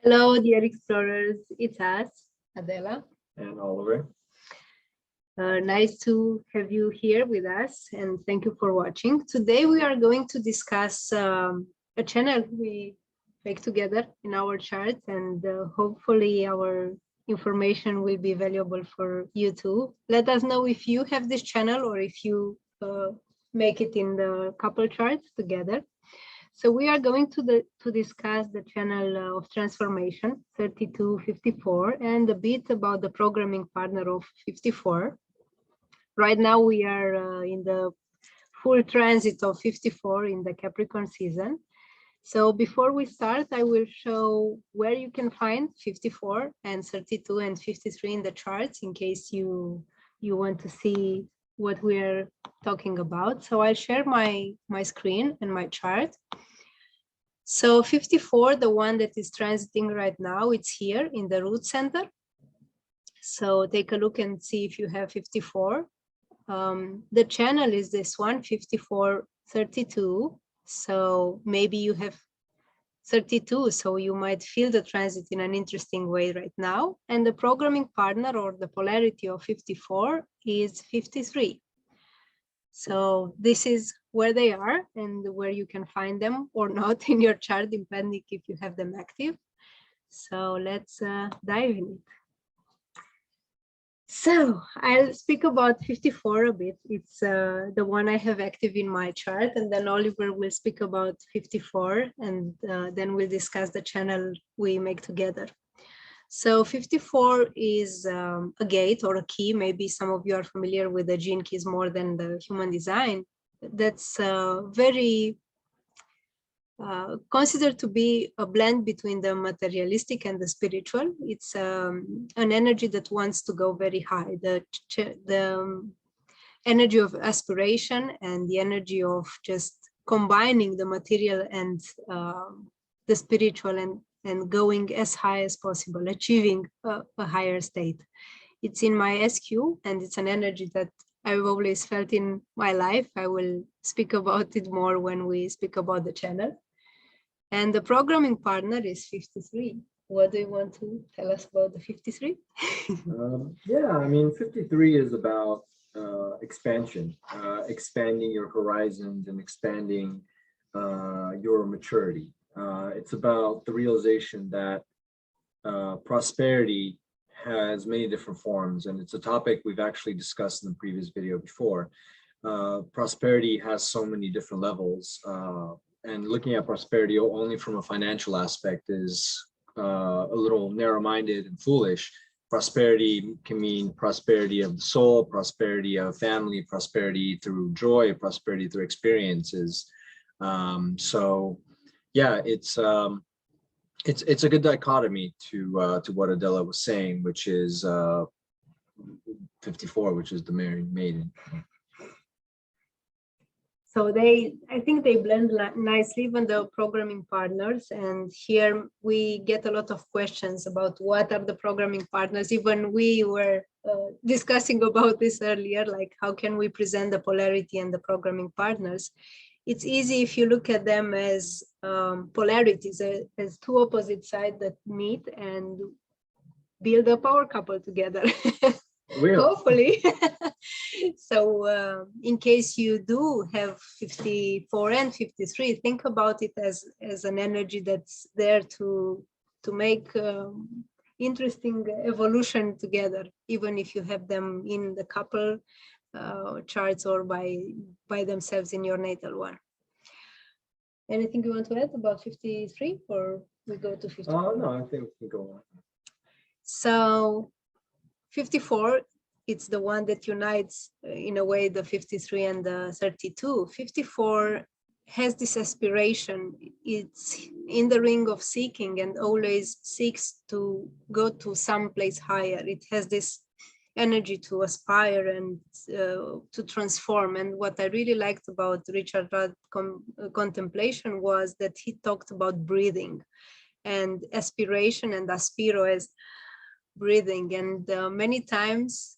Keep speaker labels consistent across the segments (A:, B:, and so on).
A: Hello, dear explorers. It's us, Adela.
B: And Oliver.
A: Nice to have you here with us, and thank you for watching. Today we are going to discuss a channel we make together in our chart, and hopefully our information will be valuable for you too. Let us know if you have this channel or if you make it in the couple charts together. So we are going to discuss the channel of transformation 3254 and a bit about the programming partner of 54. Right now we are in the full transit of 54 in the Capricorn season. So before we start, I will show where you can find 54 and 32 and 53 in the charts in case you want to see what we are talking about. So I'll share my screen and my chart. So 54, the one that is transiting right now, it's here in the root center. So take a look and see if you have 54. The channel is this one, 5432. So maybe you have 32, so you might feel the transit in an interesting way right now. And the programming partner or the polarity of 54 is 53. So this is where they are and where you can find them or not in your chart, depending if you have them active. So let's dive in it. So I'll speak about 54 a bit. It's the one I have active in my chart, and then Oliver will speak about 54, and then we'll discuss the channel we make together. So 54 is a gate or a key. Maybe some of you are familiar with the gene keys more than the human design. That's very considered to be a blend between the materialistic and the spiritual. It's an energy that wants to go very high. The energy of aspiration and the energy of just combining the material and the spiritual and going as high as possible, achieving a higher state. It's in my SQ, and it's an energy that I've always felt in my life. I will speak about it more when we speak about the channel. And the programming partner is 53. What do you want to tell us about the 53?
B: Yeah, I mean, 53 is about expansion, expanding your horizons and expanding your maturity. It's about the realization that prosperity has many different forms, and it's a topic we've actually discussed in the previous video before. Prosperity has so many different levels, and looking at prosperity only from a financial aspect is a little narrow-minded and foolish. Prosperity can mean prosperity of the soul, prosperity of family, prosperity through joy, prosperity through experiences. So yeah, it's a good dichotomy to what Adela was saying, which is 54, which is the married maiden.
A: So I think they blend nicely, even the programming partners. And here we get a lot of questions about what are the programming partners. Even we were discussing about this earlier, like how can we present the polarity and the programming partners? It's easy if you look at them as polarities, as two opposite sides that meet and build a power couple together. Hopefully. So in case you do have 54 and 53, think about it as an energy that's there to make interesting evolution together, even if you have them in the couple charts or by themselves in your natal one. Anything you want to add about 53, or we go to 54?
B: No, I think we can go on.
A: So 54, it's the one that unites in a way the 53 and the 32. 54 has this aspiration. It's in the ring of seeking and always seeks to go to some place higher. It has this energy to aspire and to transform. And what I really liked about Richard Rudd contemplation was that he talked about breathing and aspiration and aspiro as breathing. And many times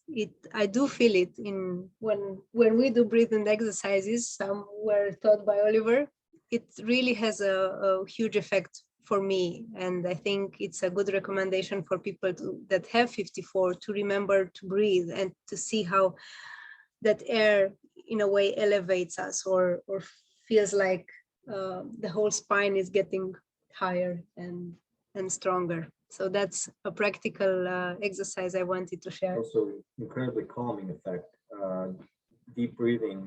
A: I do feel it in when we do breathing exercises, some were taught by Oliver. It really has a huge effect for me. And I think it's a good recommendation for people that have 54 to remember to breathe and to see how that air in a way elevates us or feels like the whole spine is getting higher and stronger. So that's a practical exercise I wanted to share.
B: Also, incredibly calming effect. Deep breathing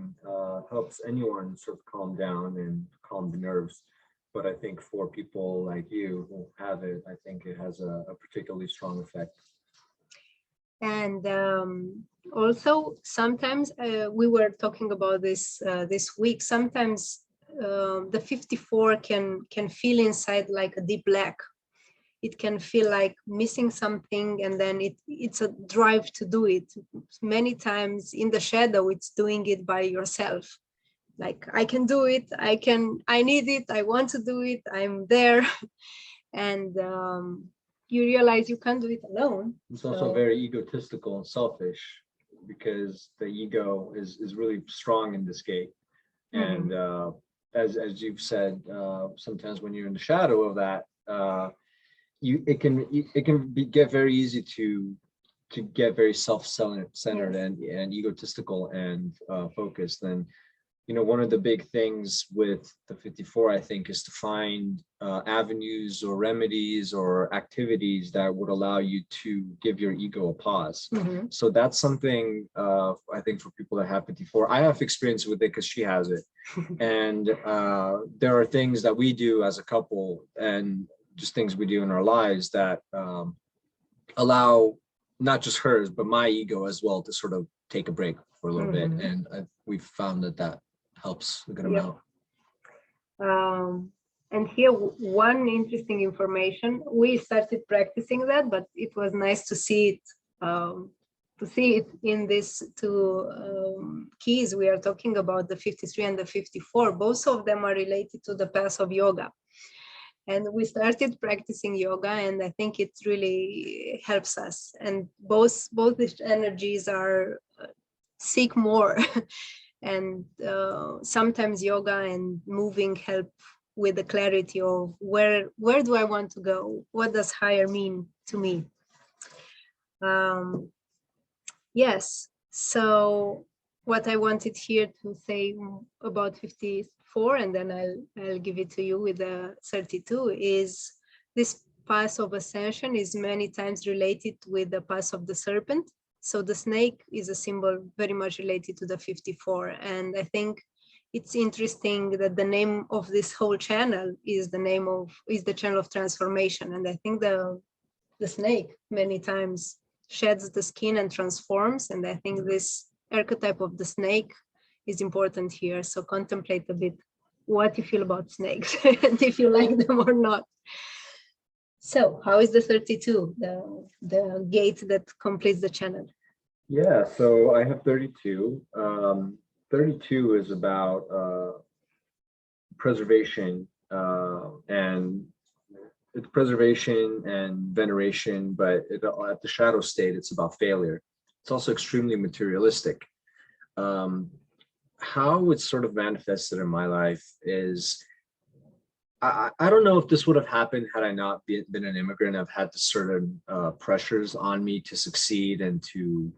B: helps anyone sort of calm down and calm the nerves. But I think for people like you who have it, I think it has a particularly strong effect.
A: And also, sometimes we were talking about this this week. Sometimes the 54 can feel inside like a deep lack. It can feel like missing something, and then it's a drive to do it. Many times in the shadow, it's doing it by yourself. Like, I can do it, I need it, I want to do it, I'm there. And you realize you can't do it alone.
B: It's also very egotistical and selfish because the ego is really strong in this gate. And as you've said, sometimes when you're in the shadow of that, it can get very easy to get very self-centered and egotistical and focused. And you know, one of the big things with the 54, I think, is to find avenues or remedies or activities that would allow you to give your ego a pause. So that's something I think for people that have 54. I have experience with it because she has it. And there are things that we do as a couple and just things we do in our lives that allow not just hers, but my ego as well to sort of take a break for a little bit. And we've found that helps a good amount.
A: And here, one interesting information, we started practicing that, but it was nice to see it in these two keys. We are talking about the 53 and the 54. Both of them are related to the path of yoga. And we started practicing yoga, and I think it really helps us. And both these energies are seek more. And sometimes yoga and moving help with the clarity of where do I want to go? What does higher mean to me? Yes. So what I wanted here to say about 54, and then I'll give it to you with the 32, is this path of ascension is many times related with the path of the serpent. So the snake is a symbol very much related to the 54. And I think it's interesting that the name of this whole channel is the channel of transformation. And I think the snake many times sheds the skin and transforms. And I think this archetype of the snake is important here. So contemplate a bit what you feel about snakes and if you like them or not. So how is the 32, the gate that completes the channel?
B: Yeah, so I have 32. 32 is about preservation and it's preservation and veneration, but at the shadow state, it's about failure. It's also extremely materialistic. How it's sort of manifested in my life is, I don't know if this would have happened had I not been an immigrant. I've had certain pressures on me to succeed and to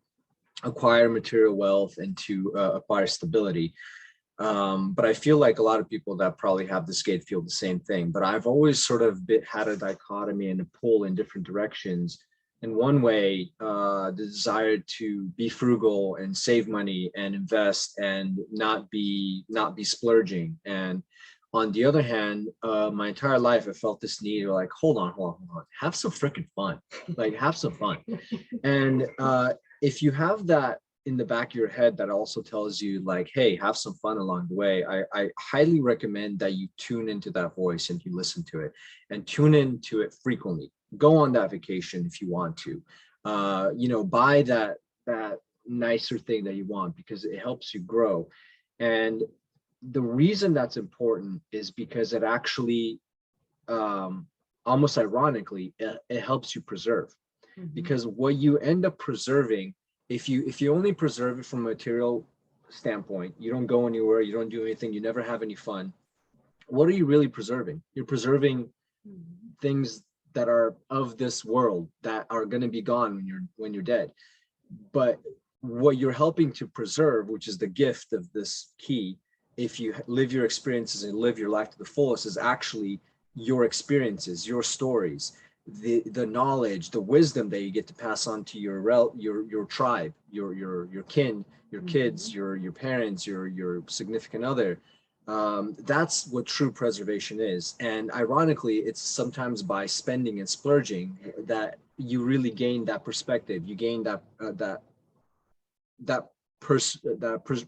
B: acquire material wealth and to acquire stability. But I feel like a lot of people that probably have this gate feel the same thing. But I've always sort of had a dichotomy and a pull in different directions. In one way, the desire to be frugal and save money and invest and not be splurging. And on the other hand, my entire life, I felt this need of like, hold on, have some freaking fun, like have some fun. And if you have that in the back of your head, that also tells you like, hey, have some fun along the way. I highly recommend that you tune into that voice and you listen to it and tune into it frequently. Go on that vacation if you want to, you know, buy that nicer thing that you want because it helps you grow. And the reason that's important is because it actually, almost ironically, it helps you preserve. Because what you end up preserving, if you only preserve it from a material standpoint, you don't go anywhere, you don't do anything, you never have any fun. What are you really preserving? You're preserving things that are of this world that are going to be gone when you're dead. But what you're helping to preserve, which is the gift of this key, if you live your experiences and live your life to the fullest, is actually your experiences, your stories, the knowledge, the wisdom that you get to pass on to your tribe, your kin, your kids, your parents, your significant other. That's what true preservation is. And ironically, it's sometimes by spending and splurging that you really gain that perspective. You gain that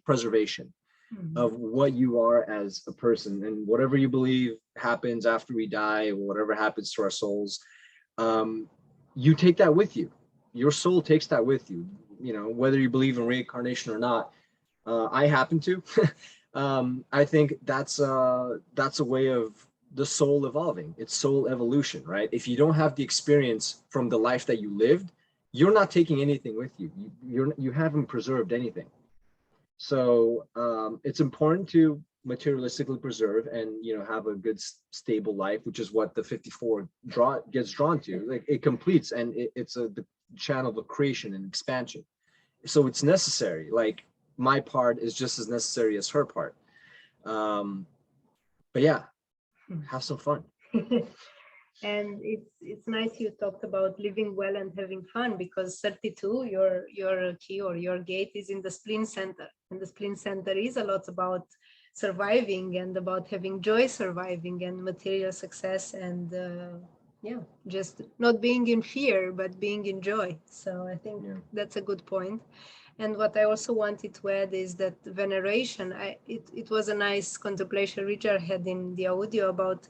B: preservation of what you are as a person, and whatever you believe happens after we die, or whatever happens to our souls, you take that with you. Your soul takes that with you. You know, whether you believe in reincarnation or not. I happen to. I think that's a way of the soul evolving. It's soul evolution, right? If you don't have the experience from the life that you lived, you're not taking anything with you. You haven't preserved anything. So it's important to materialistically preserve and, you know, have a good stable life, which is what the 54 gets drawn to. Like, it completes, and it's the channel of creation and expansion. So it's necessary. Like, my part is just as necessary as her part. But yeah, have some fun.
A: And it's nice you talked about living well and having fun, because 32, your key or your gate is in the spleen center, and the spleen center is a lot about surviving and about having joy surviving and material success, and yeah, just not being in fear but being in joy. So I think that's a good point. And what I also wanted to add is that veneration, it was a nice contemplation Richard had in the audio about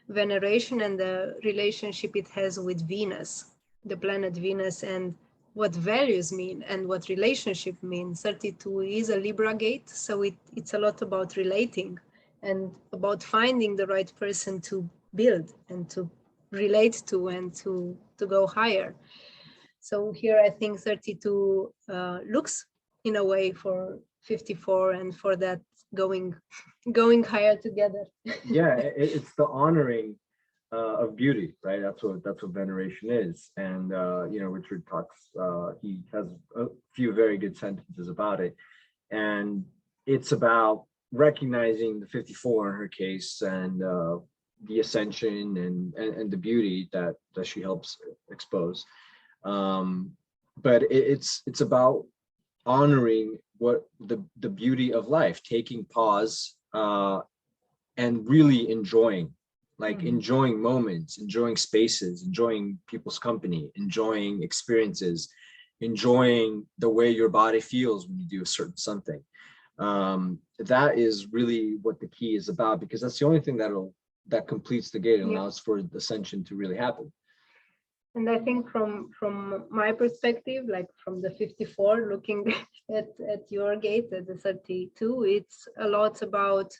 A: veneration and the relationship it has with Venus, the planet Venus, and what values mean and what relationship means. 32 is a Libra gate, so it's a lot about relating and about finding the right person to build and to relate to and to go higher. So here I think 32 looks in a way for 54 and for that going higher together.
B: Yeah, it's the honoring of beauty, right? That's what veneration is. And you know, Richard talks. He has a few very good sentences about it, and it's about recognizing the 54 in her case, and the ascension and the beauty that she helps expose. But it's about honoring what the beauty of life, taking pause and really enjoying, like enjoying moments, enjoying spaces, enjoying people's company, enjoying experiences, enjoying the way your body feels when you do a certain something. That is really what the key is about, because that's the only thing that completes the gate and allows for the ascension to really happen.
A: And I think from my perspective, like from the 54, looking at your gate, at the 32, it's a lot about,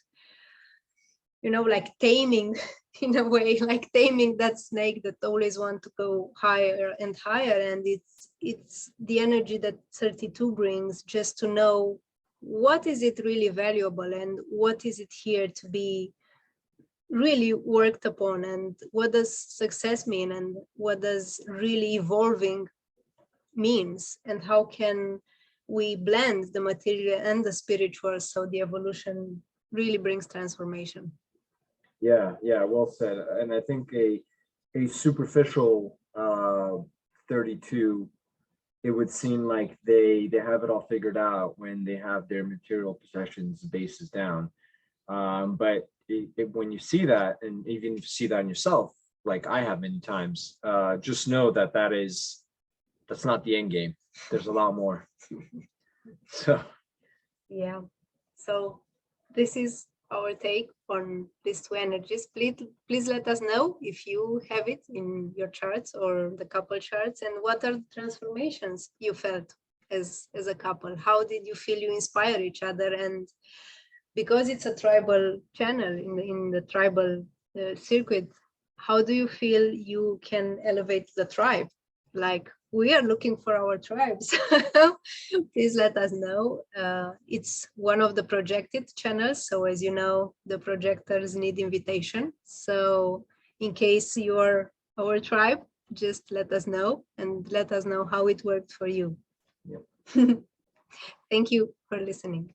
A: you know, like taming in a way, like taming that snake that always want to go higher and higher. And it's the energy that 32 brings, just to know what is it really valuable and what is it here to be really worked upon, and what does success mean, and what does really evolving means, and how can we blend the material and the spiritual so the evolution really brings transformation.
B: Yeah, well said. And I think a superficial 32, it would seem like they have it all figured out when they have their material possessions bases down. But when you see that, and even if you see that in yourself, like I have many times, just know that that's not the end game. There's a lot more. So
A: yeah, so this is our take on these two energies. Please let us know if you have it in your charts or the couple charts, and what are the transformations you felt as a couple. How did you feel you inspire each other? And because it's a tribal channel in the tribal circuit, how do you feel you can elevate the tribe? Like, we are looking for our tribes. Please let us know. It's one of the projected channels. So as you know, the projectors need invitation. So In case you're our tribe, just let us know and let us know how it worked for you.
B: Yep.
A: Thank you for listening.